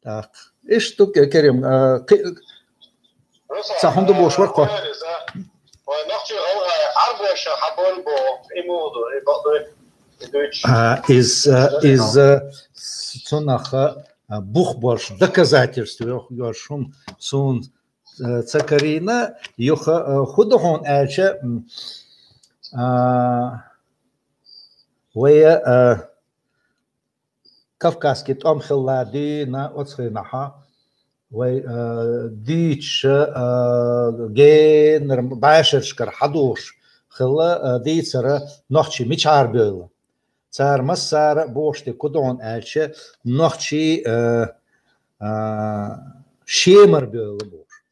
Так. Иш тут Керим. Сахунду бош варко. Из цонаха бухбош доказательств йошум сун цакарина йоха худохон элче вея кавказский том хиллади на оцхинаха وي ديتش جين باشرشكر حدوش خلا ديتسر نوخشي مش عربيلا صار مسار بوشتي كودون الش نوخشي شيمر بيلا بوش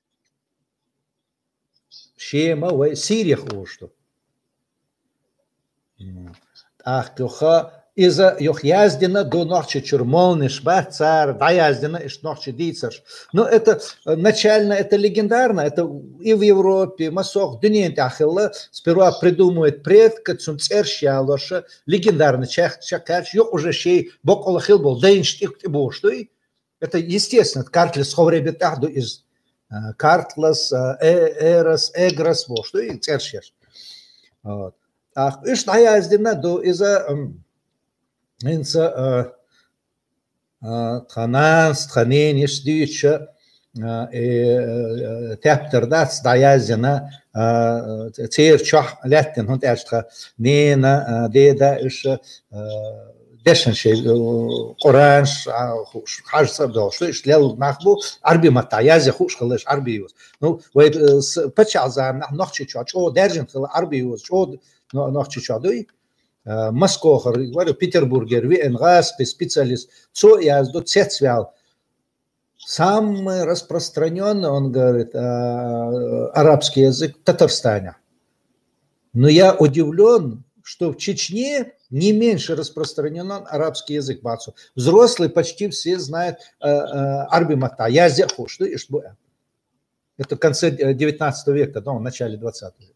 شيما وي سيريخ اوشتو اخ Из-за яздина до ночи чурмолныш, царь, да яздина и ночи дицарш. Но это начально, это легендарно, это и в Европе, масох, дней ахилла, сперва придумывает предка, цунцерща, лоша, легендарный чакач, ё уже шей, бок олахил был, да инштик ты был, что и? Это естественно, картлес ховребетахду из картлес, эрос, эгрос, что и церщаш. Ах, и что яздина до из-за Инца тхананс, тханениш, дюча, тептер дац, даязина, церчах, леттен, хунт эштха, нена, деда, иш, дешенши, оранж, хажса, да, что иш, лел нахбу, арби мата, язи хуш халыш, арби юз. Ну, вей, пачаза, нохчи чо, чо, держин хал, арби юз, чо, нохчи чо, дуй, Москохер, говорю, Петербургер, ВНГАСП, специалист, что я до цецвял. Самый распространенный, он говорит, арабский язык в Татарстане. Но я удивлен, что в Чечне не меньше распространен арабский язык. Взрослые почти все знают арби мата, язяху, что и что. Это в конце 19 века, да, в начале 20 века.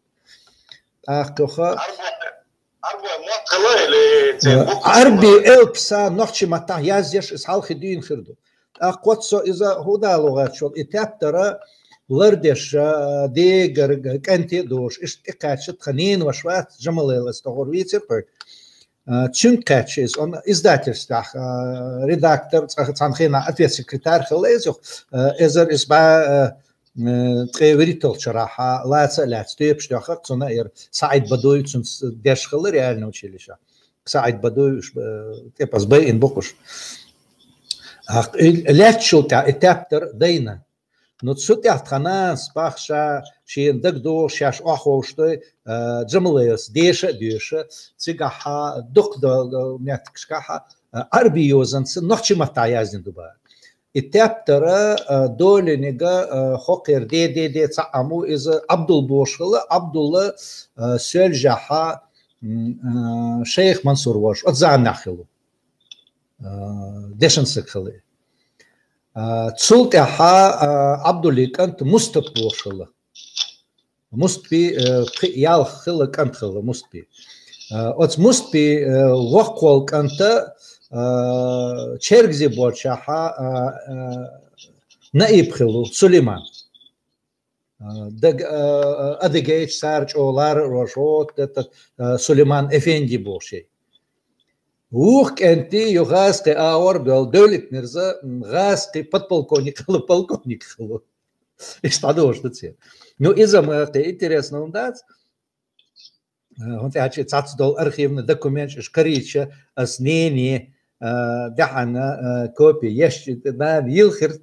Арби элпса нохчи мата яздеш из халхидин хирду. Акватсо иза худа лугат шол итаптара лардеш дегер канти дош иштикачет ханин вашват джамалелас тогорвицер пер. Чункачес он издательство редактор цанхина ответ-секретарь хелезох эзер изба تغيريتل شراحة لا تسألت تيب شتاخ صنع سعيد بدوي تون داش خلر يعني وشيلشة سعيد بدوي تبص باين بقش لا تشو تاع تابتر دينا نتصوت تاع خناس باخشا شين دقدو شاش أخو شتوي جمليس ديشة تيجاها دق ناتكشكاها أربيوزن نحشي متعيازين دوبار التابترة دولنيجا خقير دي تعمو إذا عبد البوشلة عبد الله سلجحة شيخ منصور واش أتزعم نخلو دشن سكلي تسلتها عبد الله كنت مستبوشلة مستبي يال خلا كنت خلا مستبي أت مستبي وقول كنت چرگزی بادشاها نائب خلو سلیمان ادگیچ سرچ اولار روشوت سلیمان افندی باشه وح کنتی یو غاز که آور بیل دولت مرزا غاز که подполковник خلو استادوش دچه نو ازم که интересно ундать он тячи цацдол архивный документ шкарича аснени دحنا كوبي يش دان يلخر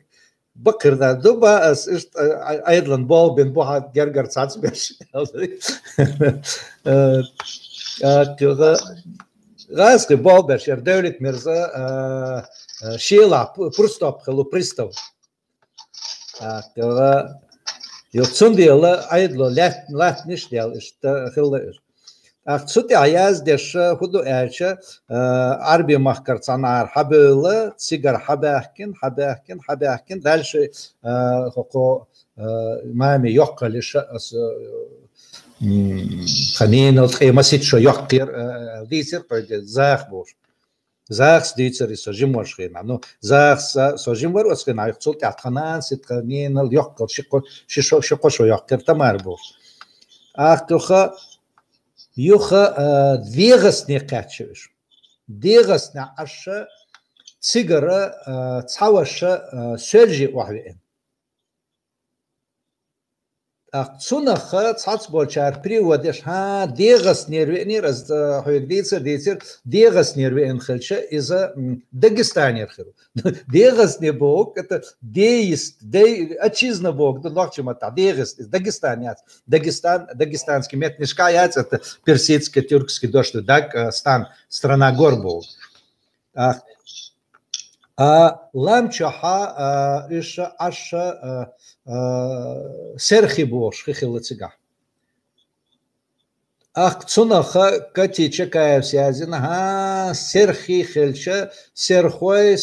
بكر دا دوبا اس ايضا بول بين بوها جرجر صاص بش غاز بول بش دولت مرزا شيلا برستوب خلو برستو يوتسونديلا ايضا لات نشديل است خلو Акцуте аяз деш худу элча арби махкар цанар хабыла цигар хабахкин дальше хоко мами ёккалиш ханин от хемасит шо ёккир дисер пойде зах бош Захс дийцер сожимор шхина. Ну захс сожимор осхина. Их цулт атханан ситханин лёгкал шишо ёгкер тамар был. Ах туха юха двигас не качешь. Двигас на аша цигара цаваша сержи вахвен. Цунаха цацболчар приводишь дегас нервенир раз хоегдейцер дегас нервен хельча из-за Дагестанер херу. Дегас не бог это деист отчизна бог да лохчемата дегас из Дагестан дагестанский метнишка яц это персидский тюркский дождь Дагестан страна гор бог. Ламчаха иша аша серхи бош хихилацига. Ах цунаха кати чекаев сязина серхи хельча серхой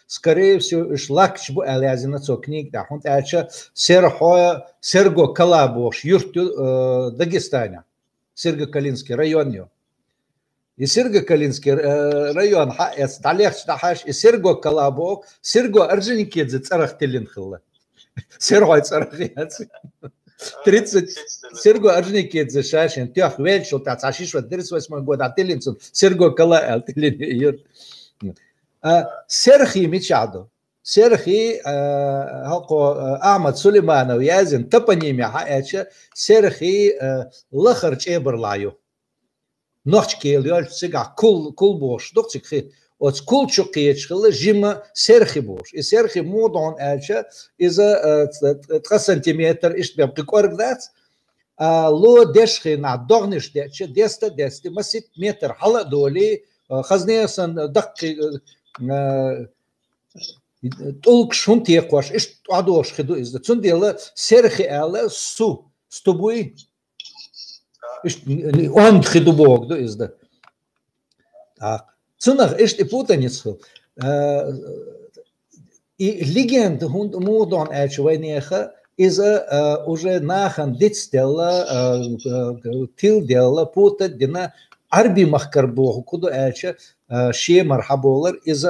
скорее всего ишлакчбу алязина цо книг да хунт ача серхой серго калабош юрту Дагестане Серго-Калинский район. И Серго-Калинский район хаэс далех штахаш и Серго Калабок Серго Орджоникидзе царахтелин хилла. Серго царахияц. 30 Серго Орджоникидзе шашин тях вельшил тац ашишва 38 год ателинцун Серго Кала ателин. Серхи мечадо. Серхи хако Ахмад Сулейманов язин топонимия хаэча Серхи лахарч эберлаю. Ночкел яльцега кул бош докцик от кул чукеч хлы жима серхи бош и серхи модон элча из 3 сантиметр ишбем коргдац ло дешхи на догниш дече 10 масит метр хала доли хазнесан дак толк шунти кош иш адош хиду из цундела серхи ала су стобуи он хидубок, да, изда. Цунах ist путаницу. И легенда мудон эчвайнеха из уже нахан дитстела тил дела пута дина арби махкарбох куда эча ше мархаболар из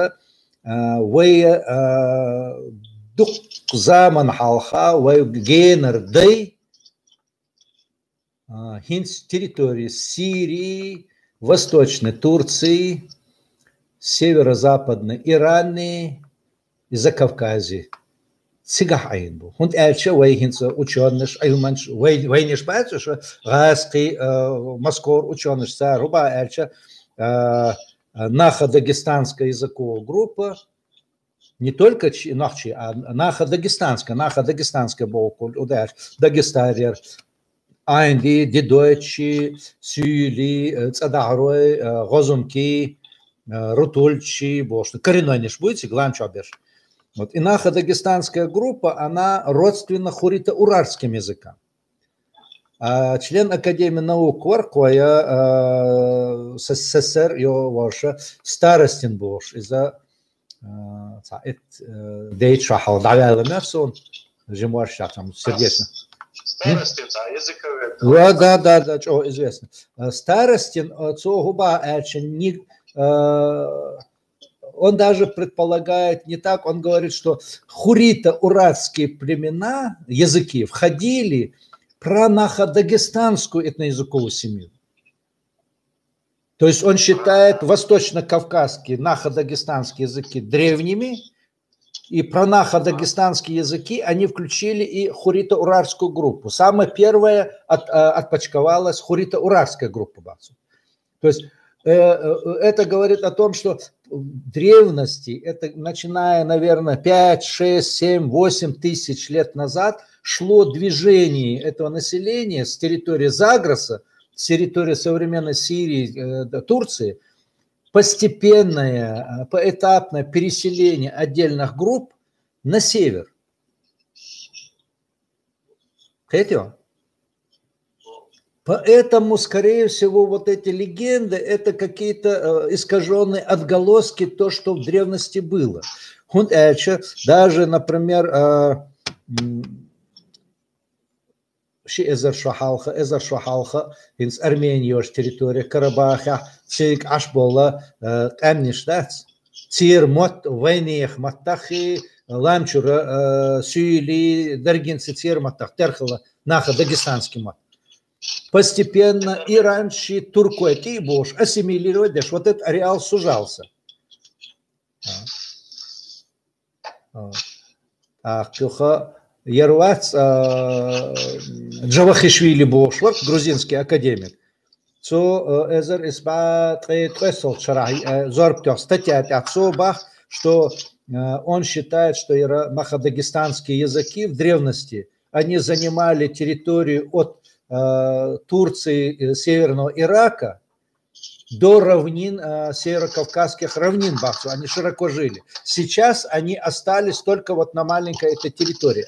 вей дук заман халха вей генер дей Хинс территории Сирии, Восточной Турции, Северо-Западной Ирана и Закавказья. Цигах ein был. Und вей хинс ученыш, айлманш, вей не шпается, что Гаски, Москор ученыш, руба наха дагестанская языковая группа, не только нахчи, а наха дагестанская боку, Дагестарьер, Айнди, Дидойчи, Сюли, Цадарой, Розумки, Рутульчи, Бош. Коренной не будете, гланчабеш. Вот. И наша дагестанская группа, она родственна хурита-уральским языкам. Член Академии наук Варкоя СССР, его ваша Старостин Бош. Из-за Дейча Халдавяла Мерсон, Жимуарща, там сердечно. Старостин, языковед. Да, что известно. Старостин, он даже предполагает не так, он говорит, что хурита-уральские племена, языки, входили про нахо-дагестанскую этноязыковую семью. То есть он считает восточно-кавказские, нахо-дагестанские языки древними, и про нахо-дагестанские языки они включили и хурита-уральскую группу. Самая первая отпочковалась хурита-уральская группа. То есть это говорит о том, что в древности, это начиная, наверное, 5, 6, 7, 8 тысяч лет назад, шло движение этого населения с территории Загроса, с территории современной Сирии, Турции, постепенное, поэтапное переселение отдельных групп на север. Понимаете? Поэтому, скорее всего, вот эти легенды – это какие-то искаженные отголоски то, что в древности было. Даже, например, شي إزر شو حالخة هنس أرمينيوش تريتوريا كرباخة تيك عشبولا قامنشتات تير موت وينيخ متخي لامشور سيلي درجين تير متخ терхала наха дагестанский мат. Постепенно и раньше туркоти бош ассимилировать, даже вот этот ареал сужался. Кюха Ярвац Джавахишвили бош, вот грузинский академик. So Эзер Испа Тресол Шарахи Зорптёх статья отцу Бах, что он считает, что махадагестанские языки в древности они занимали территорию от Турции, Северного Ирака до равнин, северокавказских равнин Бахсу. Они широко жили. Сейчас они остались только вот на маленькой этой территории.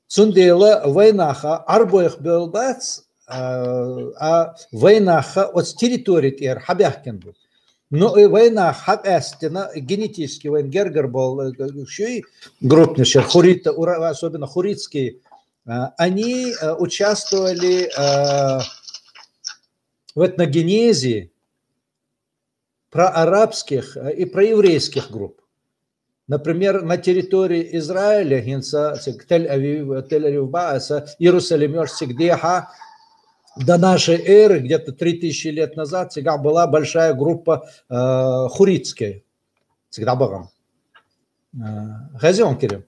Цундела войнаха арбоих белбац, а войнаха от территории тер хабяхкен был. Но и война хак эстина генетически венгергер был еще группнейший хурита, особенно хуритские. Они участвовали в этногенезе проарабских и проеврейских групп. Например, на территории Израиля, Иерусалим, до нашей эры, где-то 3000 лет назад, всегда была большая группа хуритская. Всегда была. Газион Кирилл.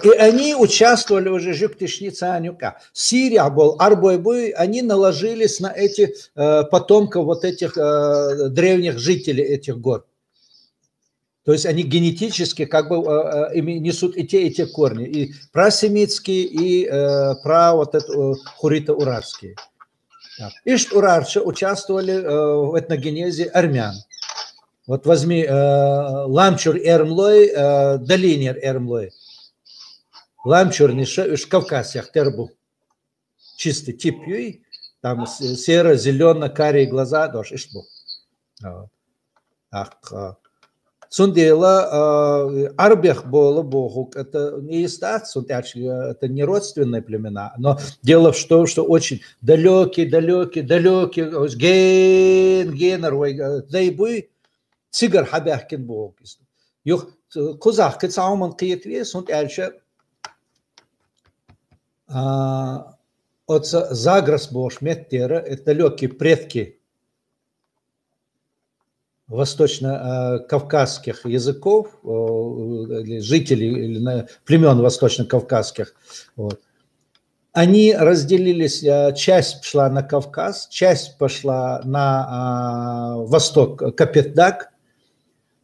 И они участвовали уже жюктишница Анюка. Сирия был, Арбойбой, они наложились на этих потомков вот этих древних жителей этих гор. То есть они генетически как бы несут и те корни. И прасемитские, и про вот это хурита-урарские. Ишт-урарчи участвовали в этногенезе армян. Вот возьми Ламчур Эрмлой, Долинер Эрмлой. Ламчур из Кавказьях Тербу. Чистый тип, там серо-зелено-карие глаза, дождь, иштбу. Сундела Арбех было Богу, это не истат, это не родственные племена, но дело в том, что очень далекие, генер, дайбуй, цигар хабяхкин Бог. Юх кузах кецауман киетвес, он дальше от Заграс Бош Меттера, это далекие предки восточно-кавказских языков, жителей племен восточно-кавказских, вот. Они разделились, часть пошла на Кавказ, часть пошла на восток, Капетдаг,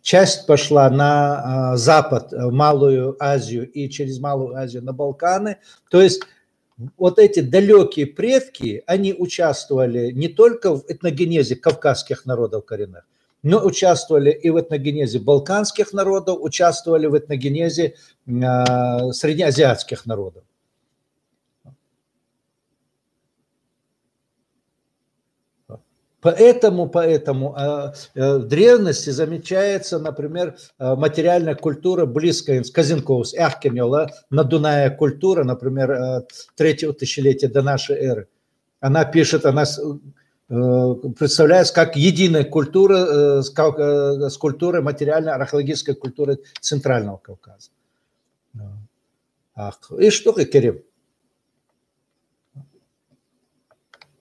часть пошла на запад, в Малую Азию и через Малую Азию на Балканы. То есть вот эти далекие предки, они участвовали не только в этногенезе кавказских народов коренных, но участвовали и в этногенезе балканских народов, участвовали в этногенезе среднеазиатских народов. Поэтому в древности замечается, например, материальная культура близкая с Казинковс, Эхкемела, надуная культура, например, 3-го тысячелетия до нашей эры. Она пишет, она представляется как единая культура с культурой материальной археологической культуры Центрального Кавказа. И что ты, Керим?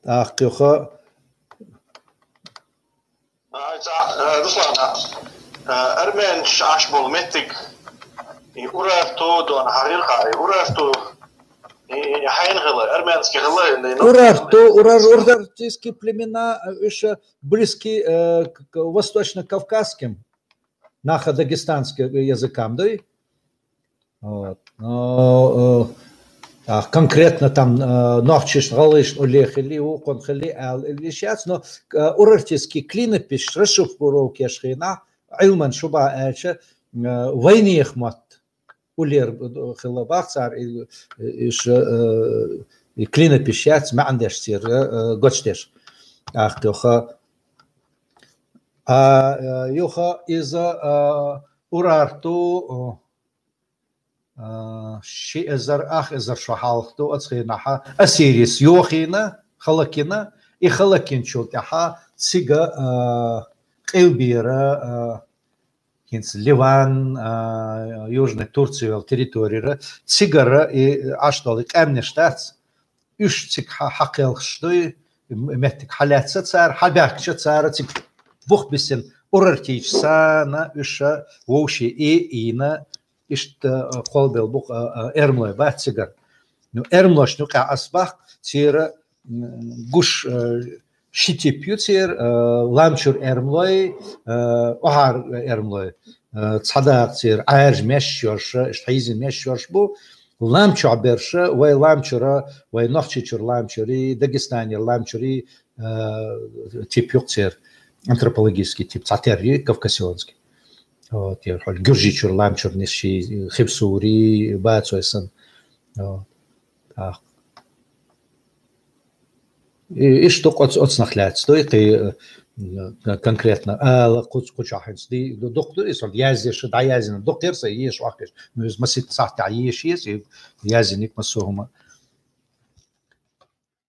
Руслан, Армен Ашбол Метик и Урарту Дон Харилха, и Урарту Урартские племена еще близки к восточно-кавказским, нахо-дагестанским языкам, да? Вот. Конкретно там Нохчиш, Галыш, Улех, или Укон, или сейчас, но урартские клинопись, Рашуфуров, Кешхина, Айлман, Шуба, Эльча, войне их мат. Улер хилабах цар и клинопищац ما عندش سير قدشتش أختوخا يوخا إذا أورارتو شيء إزر شو حالته أتخينها أسيريس يوخينا خلقنا خلقين شو تها تيجا قلبيرا كنس ليفان يوجنا تورция территория تيجا أشتغلك أمن شتات إيش تك حقيقة شتوي متك حالات صار حباك صار تك بوخ بسن أورتيش سانا إيش ووشي إينا إيش قلبل بوخ إرملي باتسجر نو إرملش نوقع أصبح تير جوش شتي بيوتير لامشور إرملي أهار إرملي تصدق تير عارج مشيوش إشتهيزن مشيوش بو لامشو عبرش وي لامشورا وي نوخشيشور لامشوري داغستاني لامشوري تيب يوتير антропологический тип цатерри кавказионский вот я хоть гюржичур лάμчур ниши хипсури бацойсан так и что отснахляет стоит и конкретно кучахинс дي доктор يسول يازيش دايازين доктор سيش واخش مس مسيت صح تعيش يس يازينك مسوهما